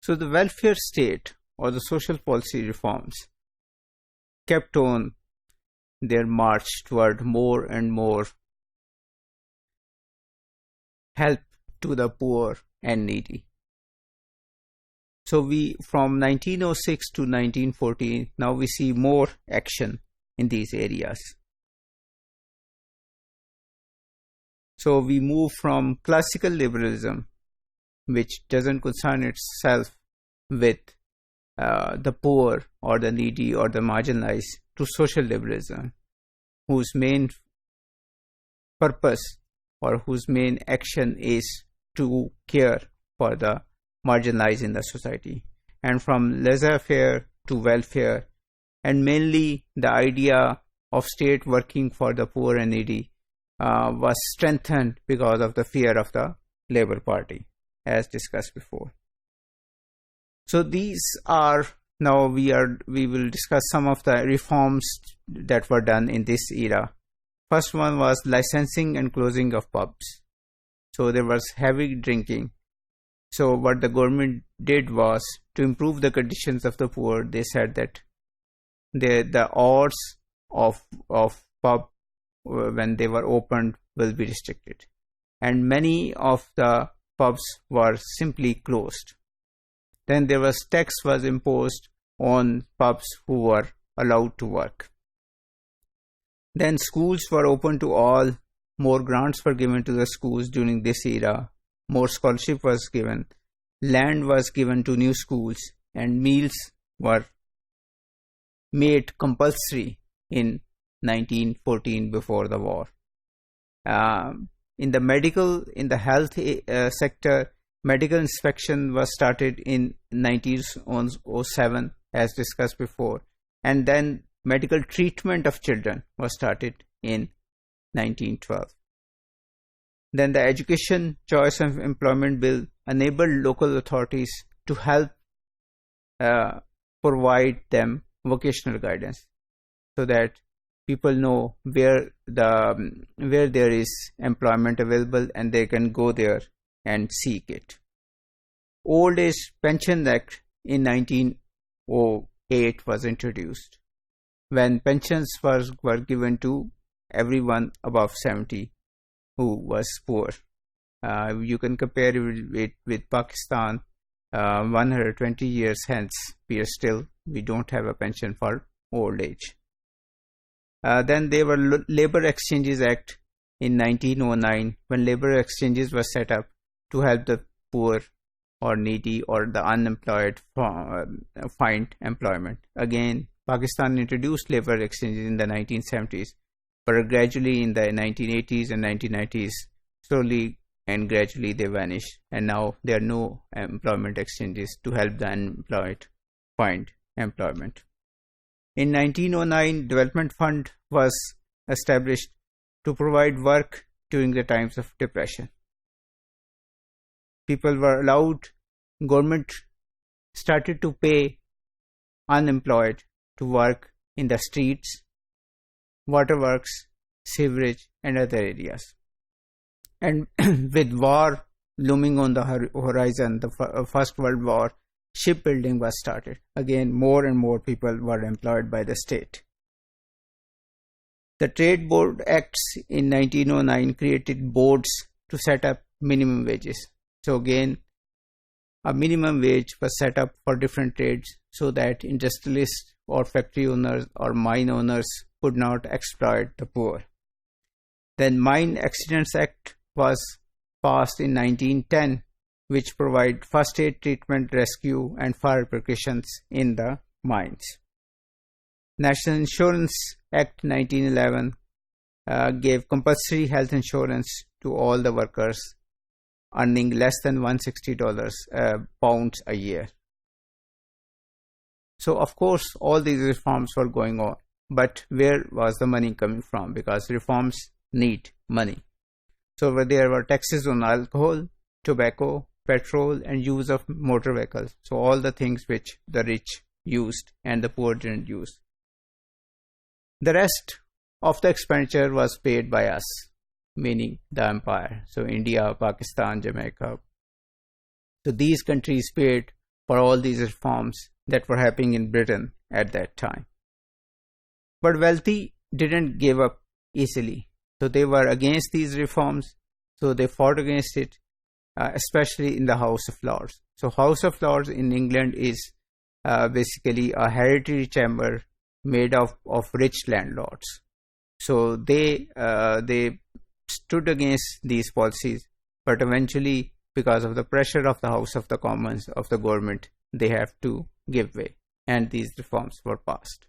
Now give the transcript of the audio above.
So the welfare state or the social policy reforms kept on their march toward more and more help to the poor and needy. So from 1906 to 1914, now we see more action in these areas. So we move from classical liberalism, which doesn't concern itself with the poor or the needy or the marginalized, to social liberalism, whose main purpose or whose main action is to care for the marginalized in the society. And from laissez-faire to welfare, and mainly the idea of state working for the poor and needy was strengthened because of the fear of the Labour Party, as discussed before. So these are, now we will discuss some of the reforms that were done in this era. First one was licensing and closing of pubs. So there was heavy drinking. So what the government did was to improve the conditions of the poor. They said that the hours of pub when they were opened will be restricted, and many of the pubs were simply closed. Then there was tax was imposed on pubs who were allowed to work. Then schools were open to all. More grants were given to the schools during this era. More scholarship was given. Land was given to new schools, and meals were made compulsory in 1914 before the war. In the health sector, medical inspection was started in 1907, as discussed before, and then medical treatment of children was started in 1912. Then the Education Choice of Employment Bill enabled local authorities to help provide them vocational guidance, so that people know where there is employment available and they can go there and seek it. Old Age Pension Act in 1908 was introduced, when pensions were given to everyone above 70 who was poor. You can compare it with Pakistan. 120 years hence, we don't have a pension for old age. Then there were Labor Exchanges Act in 1909, when labor exchanges were set up to help the poor or needy or the unemployed find employment. Again, Pakistan introduced labor exchanges in the 1970s, but gradually in the 1980s and 1990s, slowly and gradually they vanished, and now there are no employment exchanges to help the unemployed find employment. In 1909, Development Fund was established to provide work during the times of depression. People were allowed, government started to pay unemployed to work in the streets, waterworks, sewerage, and other areas. And with war looming on the horizon, the First World War, shipbuilding was started. Again, more and more people were employed by the state. The Trade Board Acts in 1909 created boards to set up minimum wages. So again, a minimum wage was set up for different trades so that industrialists or factory owners or mine owners could not exploit the poor. Then Mine Accidents Act was passed in 1910, which provide first aid treatment, rescue, and fire precautions in the mines. National Insurance Act 1911 gave compulsory health insurance to all the workers earning less than $160 pounds a year. So of course all these reforms were going on, but where was the money coming from? Because reforms need money. So there were taxes on alcohol, tobacco, petrol, and use of motor vehicles. So all the things which the rich used and the poor didn't use. The rest of the expenditure was paid by us, meaning the empire. So India, Pakistan, Jamaica. So these countries paid for all these reforms that were happening in Britain at that time. But wealthy didn't give up easily. So they were against these reforms. So they fought against it, especially in the House of Lords. So House of Lords in England is basically a hereditary chamber made of rich landlords. So they stood against these policies, but eventually, because of the pressure of the House of the Commons, of the government, they have to give way, and these reforms were passed.